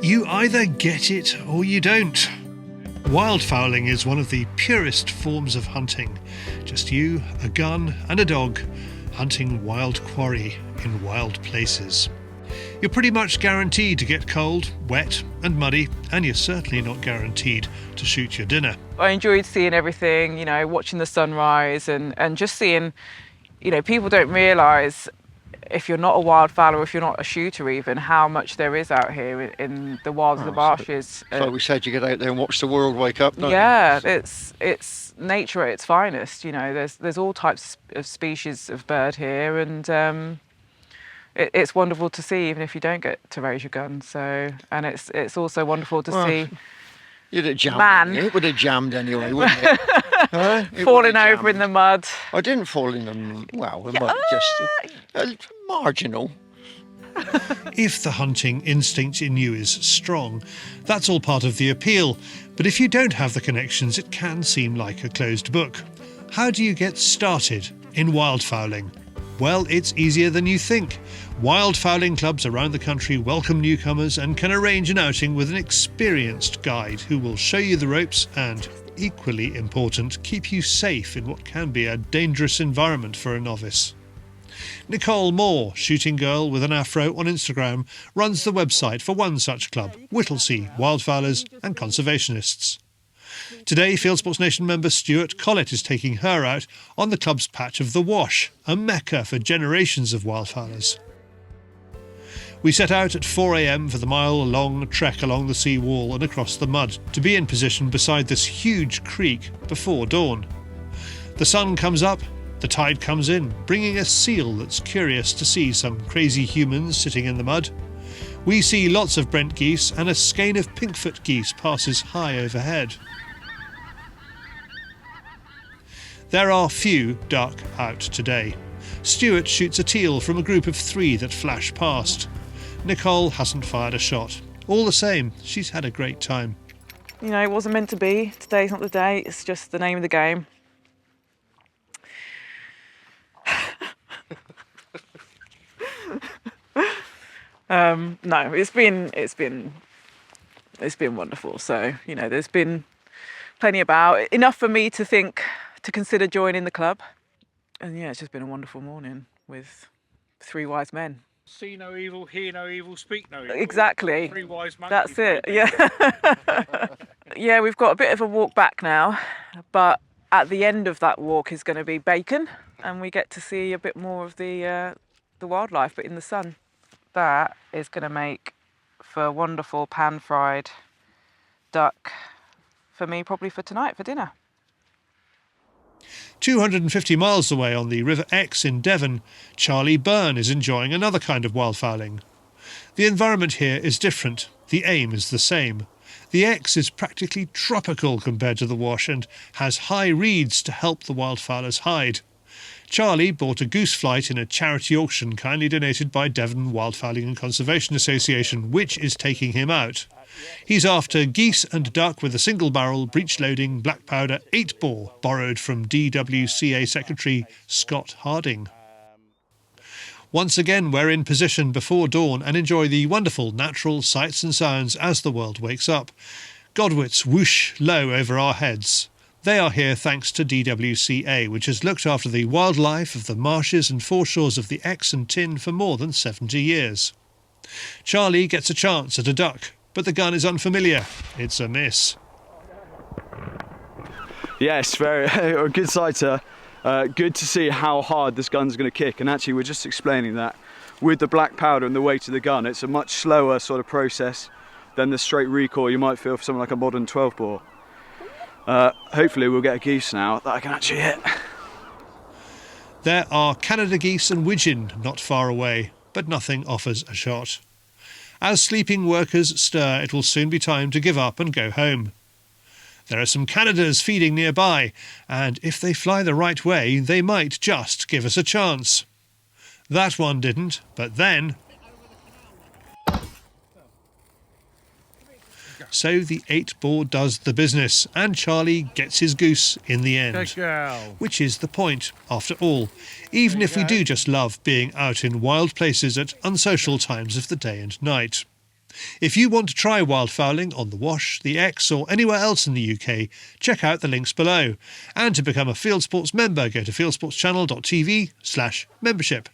You either get it or you don't. Wildfowling is one of the purest forms of hunting. Just you, a gun and a dog, hunting wild quarry in wild places. You're pretty much guaranteed to get cold, wet and muddy, and you're certainly not guaranteed to shoot your dinner. I enjoyed seeing everything, you know, watching the sunrise and just seeing, you know, people don't realise, if you're not a wildfowler or if you're not a shooter even, how much there is out here in the wilds of the marshes. So we said you get out there and watch the world wake up, don't yeah, you? it's nature at its finest, you know. There's all types of species of bird here, and it's wonderful to see, even if you don't get to raise your gun. So, and it's also wonderful to see. You'd have jammed. Man. It would have jammed anyway, wouldn't it? Falling over in the mud. I didn't fall in the mud, just marginal. If the hunting instinct in you is strong, that's all part of the appeal. But if you don't have the connections, it can seem like a closed book. How do you get started in wildfowling? Well, it's easier than you think. Wildfowling clubs around the country welcome newcomers and can arrange an outing with an experienced guide who will show you the ropes and, equally important, keep you safe in what can be a dangerous environment for a novice. Nicole Moore, shooting girl with an afro on Instagram, runs the website for one such club, Whittlesea Wildfowlers and Conservationists. Today, Fieldsports Nation member Stuart Collett is taking her out on the club's patch of the Wash, a mecca for generations of wildfowlers. We set out at 4 a.m. for the mile-long trek along the sea wall and across the mud to be in position beside this huge creek before dawn. The sun comes up, the tide comes in, bringing a seal that's curious to see some crazy humans sitting in the mud. We see lots of Brent geese, and a skein of pinkfoot geese passes high overhead. There are few duck out today. Stuart shoots a teal from a group of 3 that flash past. Nicole hasn't fired a shot. All the same, she's had a great time. You know, it wasn't meant to be. Today's not the day. It's just the name of the game. No, it's been wonderful. So, you know, there's been plenty about, enough for me to consider joining the club. And yeah, it's just been a wonderful morning with 3 wise men. See no evil, hear no evil, speak no evil. Exactly. 3 wise monkeys. That's it, yeah. Yeah, we've got a bit of a walk back now, but at the end of that walk is going to be bacon, and we get to see a bit more of the wildlife, but in the sun. That is going to make for a wonderful pan-fried duck for me, probably for tonight, for dinner. 250 miles away on the River Exe in Devon, Charlie Byrne is enjoying another kind of wildfowling. The environment here is different. The aim is the same. The Exe is practically tropical compared to the Wash and has high reeds to help the wildfowlers hide. Charlie bought a goose flight in a charity auction kindly donated by Devon Wildfowling and Conservation Association, which is taking him out. He's after geese and duck with a single-barrel, breech-loading, black powder 8-bore, borrowed from DWCA Secretary Scott Harding. Once again, we're in position before dawn and enjoy the wonderful natural sights and sounds as the world wakes up. Godwits whoosh low over our heads. They are here thanks to DWCA, which has looked after the wildlife of the marshes and foreshores of the Exe and Tyn for more than 70 years. Charlie gets a chance at a duck, but the gun is unfamiliar. It's a miss. Yes, very a good sighter. Good to see how hard this gun's going to kick. And actually, we're just explaining that with the black powder and the weight of the gun, it's a much slower sort of process than the straight recoil you might feel for something like a modern 12-bore. Hopefully we'll get a goose now that I can actually hit. There are Canada geese and widgeon not far away, but nothing offers a shot. As sleeping workers stir, it will soon be time to give up and go home. There are some Canadas feeding nearby, and if they fly the right way, they might just give us a chance. That one didn't, but then... So the 8-bore does the business, and Charlie gets his goose in the end. Good girl. Which is the point, after all, even if we do just love being out in wild places at unsocial times of the day and night. If you want to try wildfowling on the Wash, the Exe or anywhere else in the UK, check out the links below. And to become a Fieldsports member, go to fieldsportschannel.tv/membership.